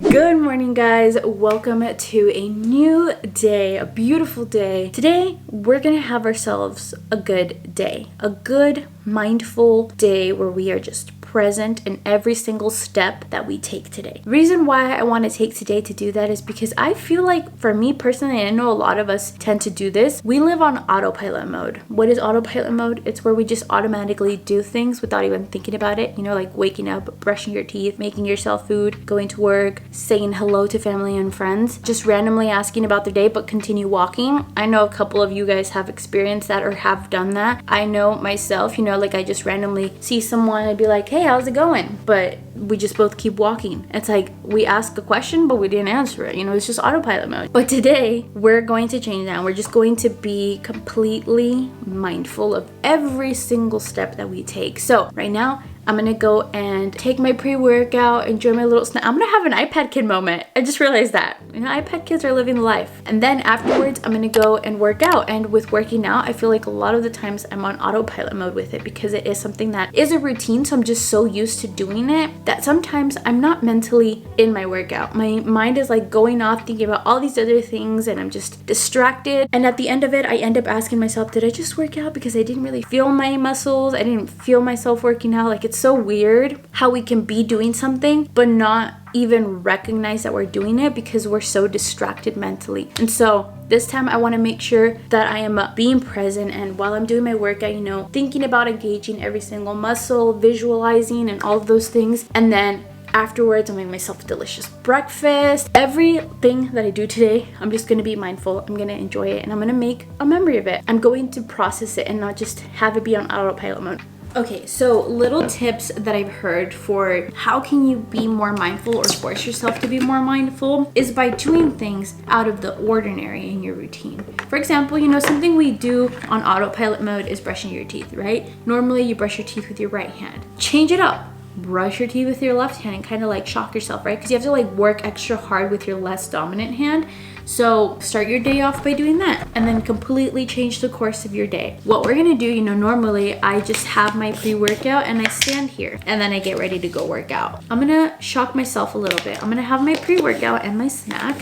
Good morning, guys. Welcome to a new day, a beautiful day. Today, we're gonna have ourselves a good day, a good, mindful day where we are just present in every single step that we take today. The reason why I want to take today to do that is because I feel like, for me personally, and I know a lot of us tend to do this, we live on autopilot mode. What is autopilot mode? It's where we just automatically do things without even thinking about it. You know, like waking up, brushing your teeth, making yourself food, going to work, saying hello to family and friends, just randomly asking about their day but continue walking. I know a couple of you guys have experienced that or have done that. I know myself, like I just randomly see someone and be like, hey, how's it going? But we just both keep walking. It's like we ask a question but we didn't answer it. It's just autopilot mode. But today we're going to change that. We're just going to be completely mindful of every single step that we take. So right now I'm gonna go and take my pre-workout, enjoy my little snack. I'm gonna have an iPad kid moment. I just realized that. iPad kids are living life. And then afterwards, I'm gonna go and work out. And with working out, I feel like a lot of the times I'm on autopilot mode with it because it is something that is a routine. So I'm just so used to doing it that sometimes I'm not mentally in my workout. My mind is like going off thinking about all these other things and I'm just distracted. And at the end of it, I end up asking myself, did I just work out? Because I didn't really feel my muscles. I didn't feel myself working out. Like, it's so weird how we can be doing something but not even recognize that we're doing it because we're so distracted mentally. And so this time I want to make sure that I am being present, and while I'm doing my workout, thinking about engaging every single muscle, visualizing and all of those things. And then afterwards, I'm making myself a delicious breakfast. Everything that I do today, I'm just going to be mindful. I'm going to enjoy it and I'm going to make a memory of it. I'm going to process it and not just have it be on autopilot mode. Okay, so little tips that I've heard for how can you be more mindful or force yourself to be more mindful is by doing things out of the ordinary in your routine. For example, something we do on autopilot mode is brushing your teeth, right? Normally you brush your teeth with your right hand. Change it up. Brush your teeth with your left hand and kind of like shock yourself, right? Because you have to like work extra hard with your less dominant hand. So start your day off by doing that and then completely change the course of your day. What we're gonna do, normally I just have my pre-workout and I stand here and then I get ready to go work out. I'm gonna shock myself a little bit. I'm gonna have my pre-workout and my snack,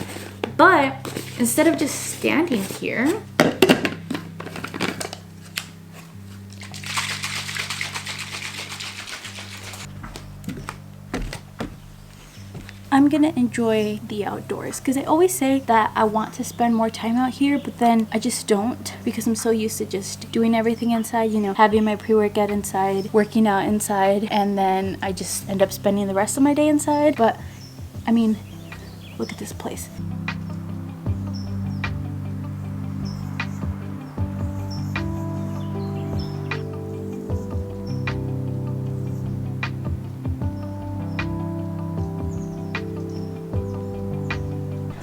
but instead of just standing here, I'm gonna enjoy the outdoors because I always say that I want to spend more time out here, but then I just don't because I'm so used to just doing everything inside, having my pre-workout inside, working out inside, and then I just end up spending the rest of my day inside. But I mean, look at this place.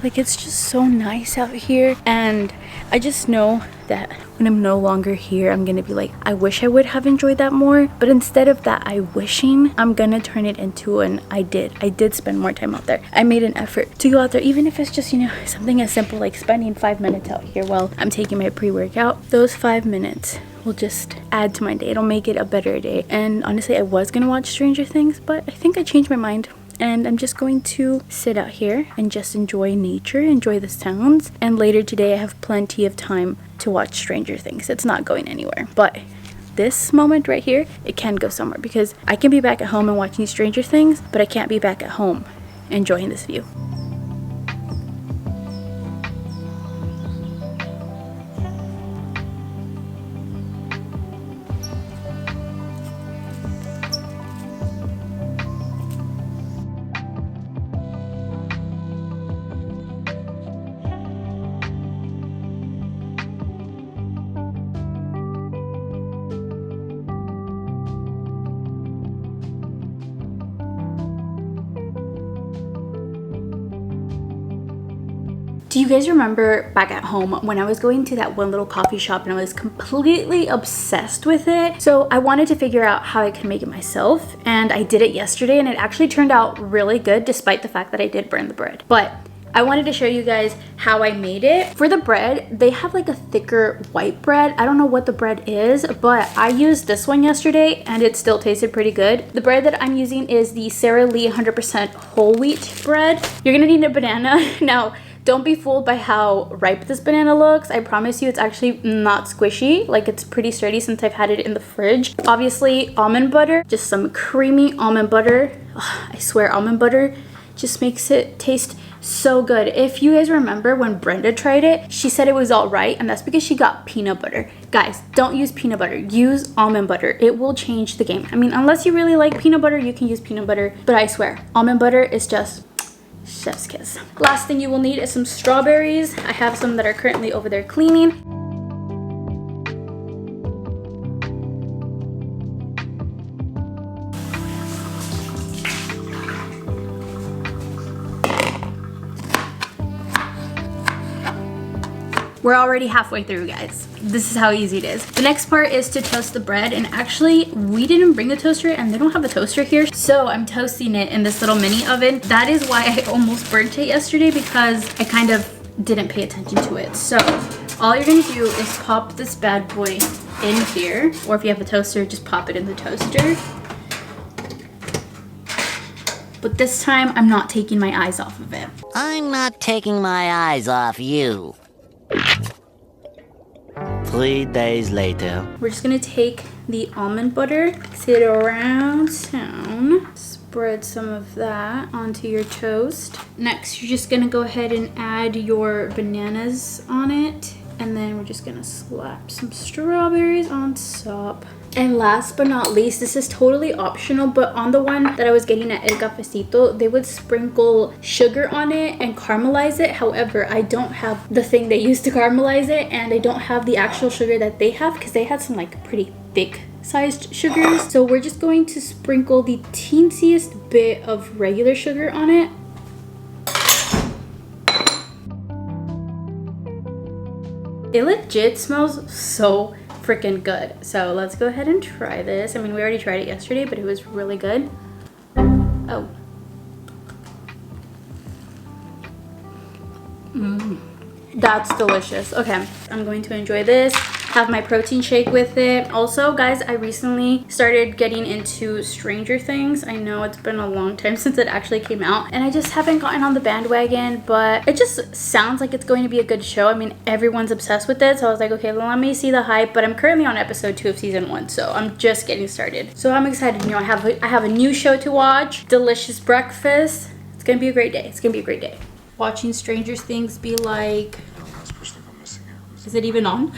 Like, it's just so nice out here, and I just know that when I'm no longer here, I'm gonna be like, I wish I would have enjoyed that more. But instead of that I wishing, I'm gonna turn it into an I did spend more time out there. I made an effort to go out there, even if it's just something as simple like spending 5 minutes out here while I'm taking my pre-workout. Those 5 minutes will just add to my day. It'll make it a better day. And honestly, I was gonna watch Stranger Things, but I think I changed my mind. And I'm just going to sit out here and just enjoy nature, enjoy the sounds. And later today I have plenty of time to watch Stranger Things. It's not going anywhere. But this moment right here, it can go somewhere because I can be back at home and watching Stranger Things, but I can't be back at home enjoying this view. Do you guys remember back at home when I was going to that one little coffee shop and I was completely obsessed with it? So I wanted to figure out how I could make it myself, and I did it yesterday and it actually turned out really good despite the fact that I did burn the bread. But I wanted to show you guys how I made it. For the bread, they have like a thicker white bread. I don't know what the bread is, but I used this one yesterday and it still tasted pretty good. The bread that I'm using is the Sara Lee 100% whole wheat bread. You're gonna need a banana. Now, don't be fooled by how ripe this banana looks. I promise you it's actually not squishy. Like, it's pretty sturdy since I've had it in the fridge. Obviously, almond butter, just some creamy almond butter. Ugh, I swear, almond butter just makes it taste so good. If you guys remember when Brenda tried it, she said it was all right, and that's because she got peanut butter. Guys, don't use peanut butter, use almond butter. It will change the game. I mean, unless you really like peanut butter, you can use peanut butter, but I swear, almond butter is just chef's kiss. Last thing you will need is some strawberries. I have some that are currently over there cleaning. We're already halfway through, guys. This is how easy it is. The next part is to toast the bread, and actually we didn't bring a toaster and they don't have a toaster here, so I'm toasting it in this little mini oven. That is why I almost burnt it yesterday, because I kind of didn't pay attention to it. So all you're gonna do is pop this bad boy in here, or if you have a toaster, just pop it in the toaster. But this time I'm not taking my eyes off of it. I'm not taking my eyes off you. 3 days later. We're just gonna take the almond butter, mix it around town, spread some of that onto your toast. Next, you're just gonna go ahead and add your bananas on it, and then we're just gonna slap some strawberries on top. And last but not least, this is totally optional, but on the one that I was getting at El Cafecito, they would sprinkle sugar on it and caramelize it. However, I don't have the thing they use to caramelize it, and I don't have the actual sugar that they have, because they had some like pretty thick sized sugars. So we're just going to sprinkle the teensiest bit of regular sugar on it. It legit smells so freaking good. So let's go ahead and try this. I mean, we already tried it yesterday, but it was really good. Oh. That's delicious. Okay, I'm going to enjoy this, have my protein shake with it. Also, guys, I recently started getting into Stranger Things. I know it's been a long time since it actually came out, and I just haven't gotten on the bandwagon, but it just sounds like it's going to be a good show. I mean, everyone's obsessed with it, so I was like, okay, well, let me see the hype. But I'm currently on episode 2 of season 1, so I'm just getting started. So I'm excited. You know, I have a new show to watch, delicious breakfast. It's gonna be a great day. It's gonna be a great day. Watching Stranger Things be like, is it even on?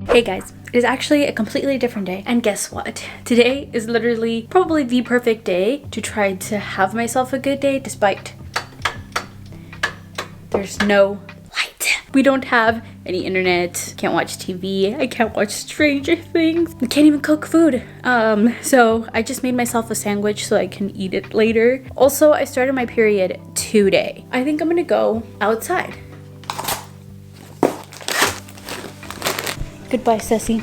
Hey guys, it is actually a completely different day, and guess what? Today is literally probably the perfect day to try to have myself a good day, despite there's no light. We don't have any internet, can't watch TV, I can't watch Stranger Things, I can't even cook food. So I just made myself a sandwich so I can eat it later. Also, I started my period today. I think I'm gonna go outside. Goodbye, Ceci.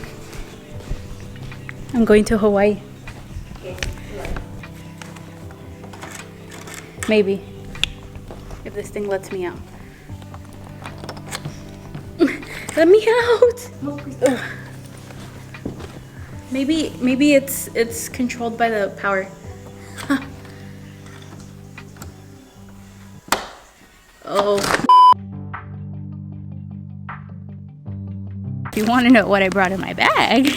I'm going to Hawaii. Maybe. If this thing lets me out. Let me out! Ugh. Maybe it's controlled by the power. Oh. If you want to know what I brought in my bag,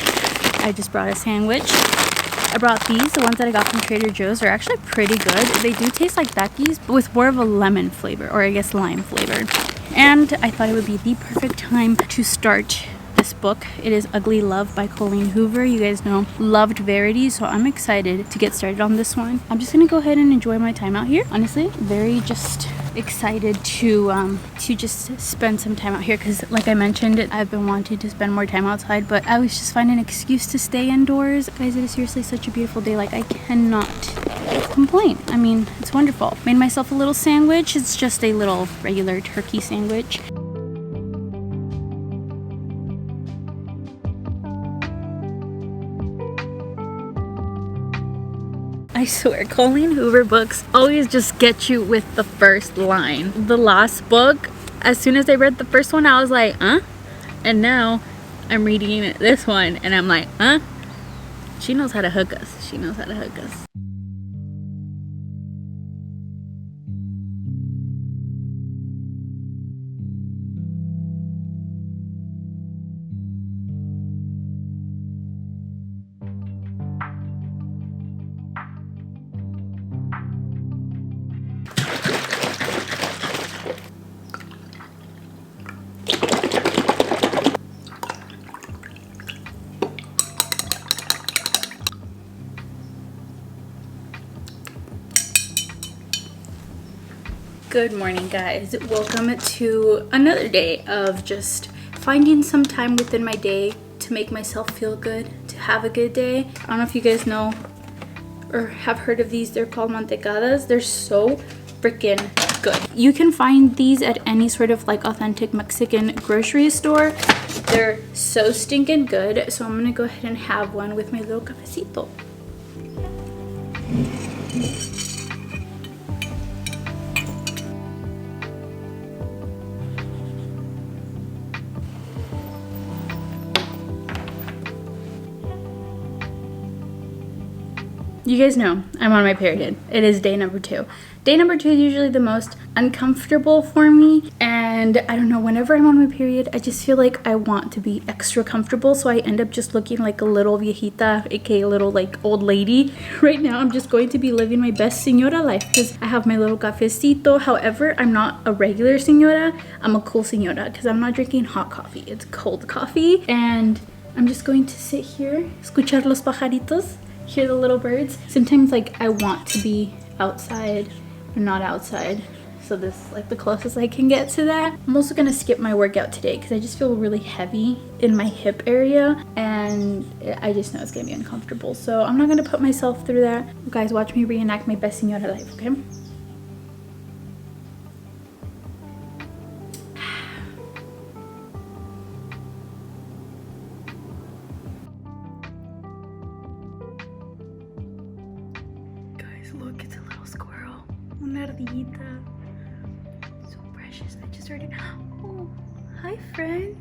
I just brought a sandwich. I brought these. The ones that I got from Trader Joe's are actually pretty good. They do taste like Takis, but with more of a lemon flavor, or I guess lime flavor. And I thought it would be the perfect time to start this book. It is Ugly Love by Colleen Hoover. You guys know, loved Verity, so I'm excited to get started on this one. I'm just gonna go ahead and enjoy my time out here. Honestly, very just excited to just spend some time out here, because like I mentioned, I've been wanting to spend more time outside, but I always just find an excuse to stay indoors. Guys, it is seriously such a beautiful day. Like, I cannot complain. I mean, it's wonderful. Made myself a little sandwich. It's just a little regular turkey sandwich. I swear, calling Hoover books always just gets you with the first line. The last book, as soon as I read the first one, I was like, huh? And now I'm reading this one and I'm like, huh? She knows how to hook us. She knows how to hook us. Good morning, guys. Welcome to another day of just finding some time within my day to make myself feel good, to have a good day. I don't know if you guys know or have heard of these. They're called mantecadas. They're so freaking good. You can find these at any sort of like authentic Mexican grocery store. They're so stinking good. So I'm gonna go ahead and have one with my little cafecito. You guys know I'm on my period. It is day number 2. Day number 2 is usually the most uncomfortable for me, and I don't know, whenever I'm on my period, I just feel like I want to be extra comfortable, so I end up just looking like a little viejita, aka little like old lady. Right now, I'm just going to be living my best señora life because I have my little cafecito. However, I'm not a regular señora. I'm a cool señora because I'm not drinking hot coffee. It's cold coffee, and I'm just going to sit here, escuchar los pajaritos, hear the little birds. Sometimes like I want to be outside or not outside, so this is like the closest I can get to that. I'm also gonna skip my workout today because I just feel really heavy in my hip area and I just know it's gonna be uncomfortable, so I'm not gonna put myself through that. You guys, watch me reenact my best señora life, okay? Look, it's a little squirrel. Una ardillita. So precious. I just heard it. Oh, hi, friend.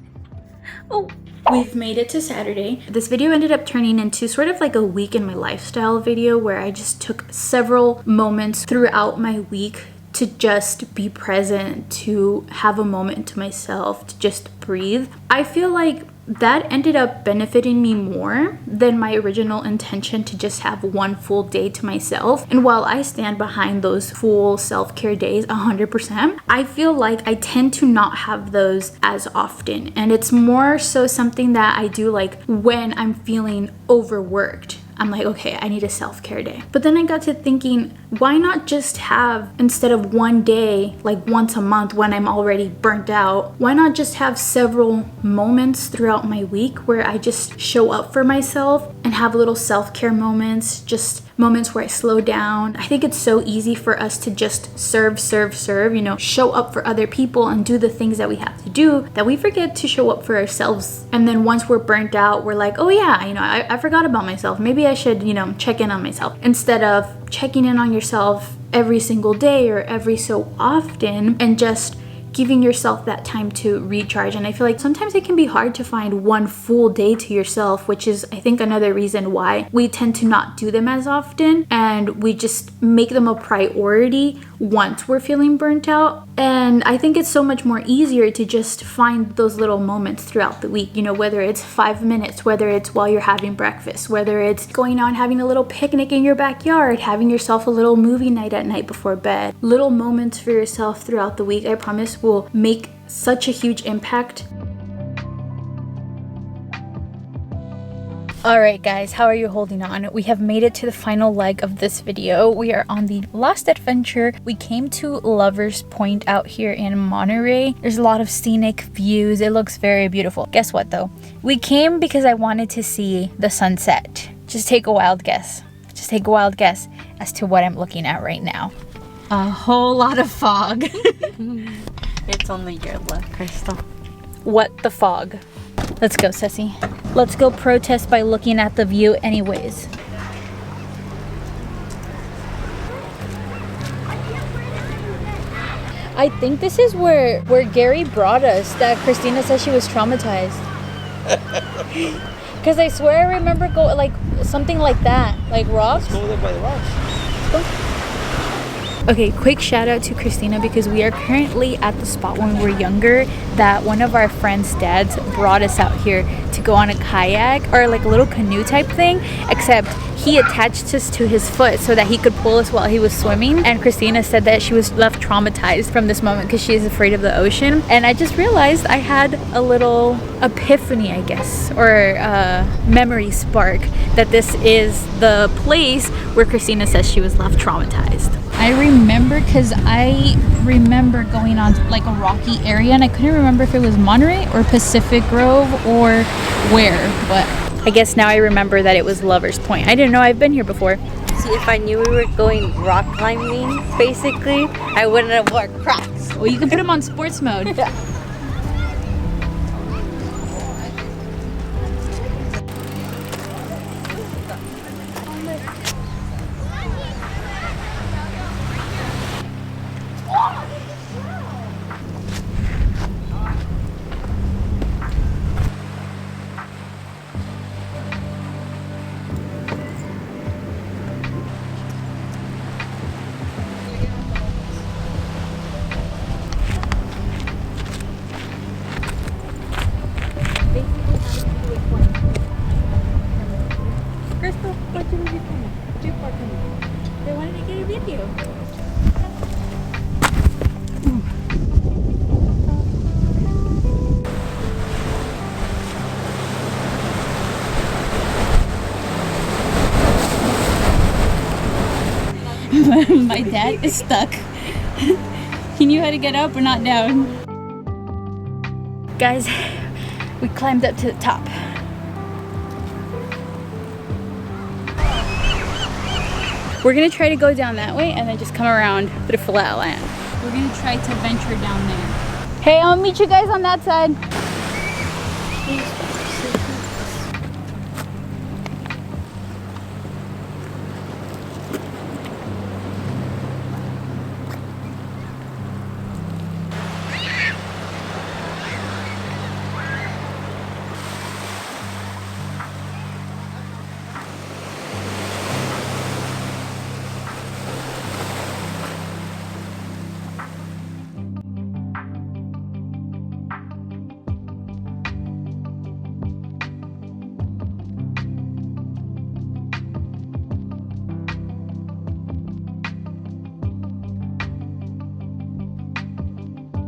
Oh, we've made it to Saturday. This video ended up turning into sort of like a week in my lifestyle video where I just took several moments throughout my week to just be present, to have a moment to myself, to just breathe. I feel like that ended up benefiting me more than my original intention to just have one full day to myself. And while I stand behind those full self-care days 100%, I feel like I tend to not have those as often. And it's more so something that I do like when I'm feeling overworked. I'm like, okay, I need a self-care day. But then I got to thinking, why not just have, instead of one day, like once a month when I'm already burnt out, why not just have several moments throughout my week where I just show up for myself and have little self-care moments, just moments where I slow down. I think it's so easy for us to just serve, you know, show up for other people and do the things that we have to do, that we forget to show up for ourselves. And then once we're burnt out, we're like, oh yeah, you know, I forgot about myself. Maybe I should, you know, check in on myself. Instead of checking in on yourself every single day or every so often and just giving yourself that time to recharge. And I feel like sometimes it can be hard to find one full day to yourself, which is, I think, another reason why we tend to not do them as often, and we just make them a priority once we're feeling burnt out. And I think it's so much more easier to just find those little moments throughout the week, you know, whether it's 5 minutes, whether it's while you're having breakfast, whether it's going out and having a little picnic in your backyard, having yourself a little movie night at night before bed. Little moments for yourself throughout the week, I promise, will make such a huge impact. Alright guys, how are you holding on? We have made it to the final leg of this video. We are on the last adventure. We came to Lover's Point out here in Monterey. There's a lot of scenic views. It looks very beautiful. Guess what though? We came because I wanted to see the sunset. Just take a wild guess. Just take a wild guess as to what I'm looking at right now. A whole lot of fog. It's only your luck, Crystal. What the fog? Let's go, Ceci. Let's go protest by looking at the view anyways. I think this is where Gary brought us, that Christina said she was traumatized. Because I swear I remember like something like that, like rocks. Let's go there by the rocks. Okay, quick shout out to Christina because we are currently at the spot when we were younger that one of our friends' dads brought us out here to go on a kayak or like a little canoe type thing, except he attached us to his foot so that he could pull us while he was swimming. And Christina said that she was left traumatized from this moment because she is afraid of the ocean. And I just realized I had a little epiphany, I guess, or memory spark that this is the place where Christina says she was left traumatized. I remember because I remember going on like a rocky area and I couldn't remember if it was Monterey or Pacific Grove or where, but I guess now I remember that it was Lover's Point. I didn't know I've been here before. See, if I knew we were going rock climbing, basically, I wouldn't have worn Crocs. Well, you can put them on sports mode. Yeah. Crystal, what should we be doing? They wanted to get a video. My dad is stuck. He knew how to get up but not down. Guys, we climbed up to the top. We're gonna try to go down that way and then just come around to the flat land. We're gonna try to venture down there. Hey, I'll meet you guys on that side.